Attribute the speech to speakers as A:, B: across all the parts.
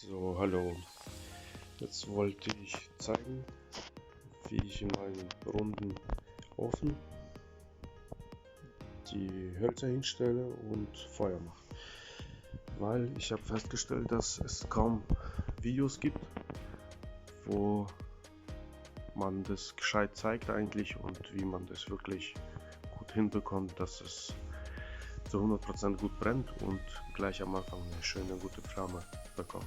A: So, hallo. Jetzt wollte ich zeigen, wie ich in meinen runden Ofen die Hölzer hinstelle und Feuer mache. Weil ich habe festgestellt, dass es kaum Videos gibt, wo man das gescheit zeigt eigentlich und wie man das wirklich gut hinbekommt, dass es zu 100% gut brennt und gleich am Anfang eine schöne gute Flamme bekommt.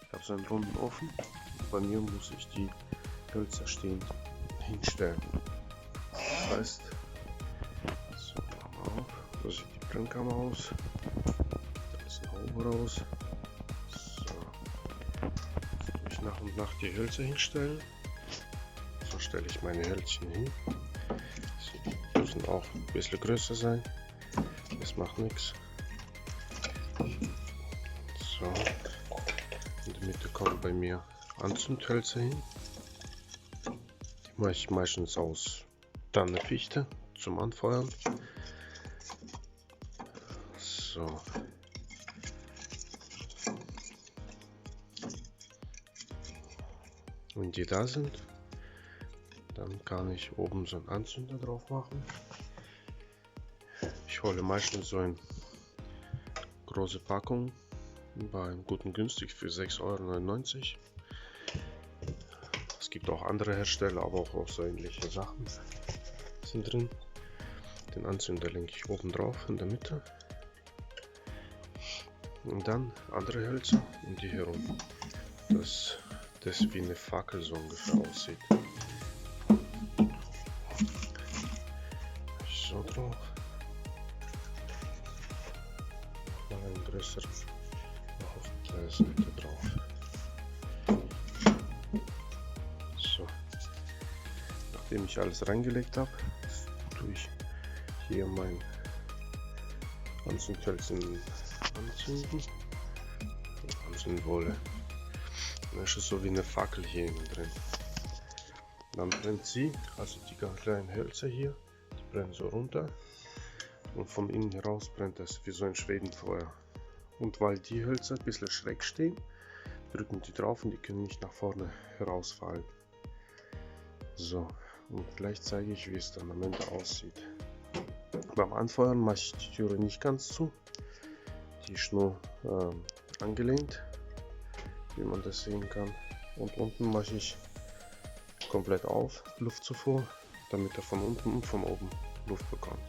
A: Ich habe so einen runden Ofen. Bei mir muss ich die Hölzer stehend hinstellen. Das heißt, so, machen wir auf. So sieht die Brennkammer aus. Da ist ein Haube raus. So, jetzt tue ich nach und nach die Hölzer hinstellen. So stelle ich meine Hölzchen hin. Sie müssen auch ein bisschen größer sein. Das macht nichts. So. In der Mitte kommen bei mir Anzündhölzer hin. Die mache ich meistens aus Tanne-Fichte zum Anfeuern. So. Wenn die da sind, dann kann ich oben so einen Anzünder drauf machen. Ich hole meistens so eine große Packung bei Guten Günstig für 6,99 €. Es gibt auch andere Hersteller, aber auch so ähnliche Sachen sind drin. Den Anzünder lege ich oben drauf in der Mitte und dann andere Hölzer um die herum, dass das wie eine Fackel so ungefähr aussieht. So drauf, mal ein größeres auf der Seite drauf. So, nachdem ich alles reingelegt habe, tue ich hier mein Anzündhölzchen anzünden. Anzündwolle. Das ist so wie eine Fackel hier innen drin. Dann brennt sie, also die ganz kleinen Hölzer hier, die brennen so runter und von innen heraus brennt es wie so ein Schwedenfeuer. Und weil die Hölzer ein bisschen schräg stehen, drücken die drauf und die können nicht nach vorne herausfallen. So, und gleich zeige ich, wie es dann am Ende aussieht. Beim Anfeuern mache ich die Türe nicht ganz zu, die ist nur angelehnt, wie man das sehen kann. Und unten mache ich komplett auf, Luftzufuhr, damit er von unten und von oben Luft bekommt.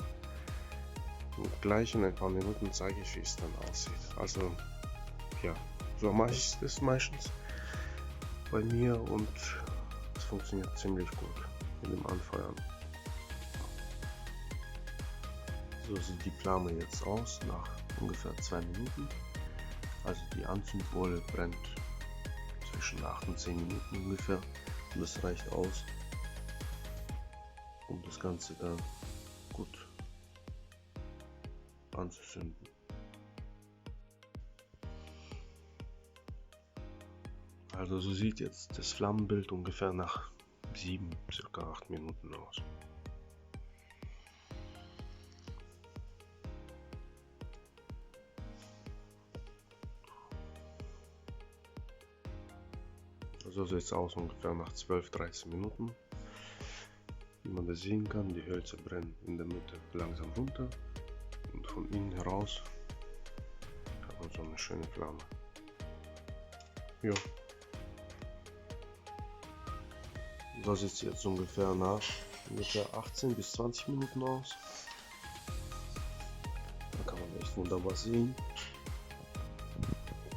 A: Und gleich in ein paar Minuten zeige ich, wie es dann aussieht. Also ja, so mache ich das meistens bei mir und es funktioniert ziemlich gut mit dem Anfeuern. So sieht die Flamme jetzt aus nach ungefähr 2 Minuten. Also die Anzündwolle brennt zwischen 8 und 10 Minuten ungefähr und das reicht aus, um das Ganze dann gut anzuzünden. Also so sieht jetzt das Flammenbild ungefähr nach 7, circa 8 Minuten aus. So sieht es aus ungefähr nach 12-13 Minuten. Wie man das sehen kann, die Hölzer brennen in der Mitte langsam runter und von innen heraus hat man so eine schöne Flamme. Ja. So sieht es jetzt ungefähr nach ungefähr 18 bis 20 Minuten aus. Da kann man echt wunderbar sehen.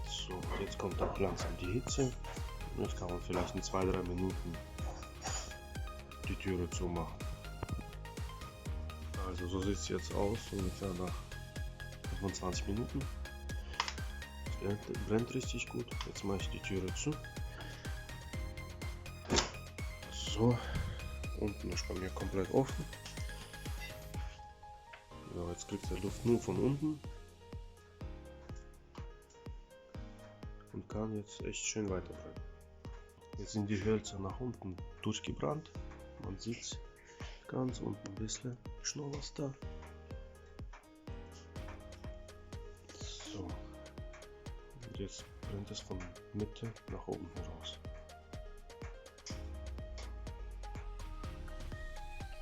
A: So, jetzt kommt auch langsam die Hitze. Jetzt kann man vielleicht in 2-3 Minuten die Türe zumachen. Also so sieht es jetzt aus, ungefähr nach 25 Minuten. Es brennt richtig gut. Jetzt mache ich die Türe zu. So, unten ist bei mir komplett offen. So, jetzt kriegt der Luft nur von unten und kann jetzt echt schön weiterbrennen. Jetzt sind die Hölzer nach unten durchgebrannt. Man sieht ganz unten ein bisschen noch was da. So, und jetzt brennt es von Mitte nach oben heraus.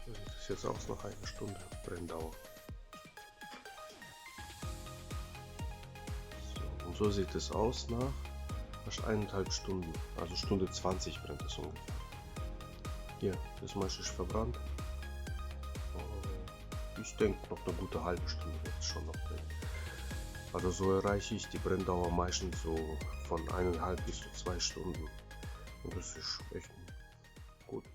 A: So sieht es jetzt aus nach einer Stunde Brenndauer. So, und so sieht es aus nach fast 1,5 Stunden, also Stunde 20 brennt es ungefähr. Hier, das meiste ist verbrannt. Ich denke, noch eine gute halbe Stunde wird es schon noch brennen. Also so erreiche ich die Brenndauer meistens so von 1,5 bis zu 2 Stunden. Und das ist echt gut.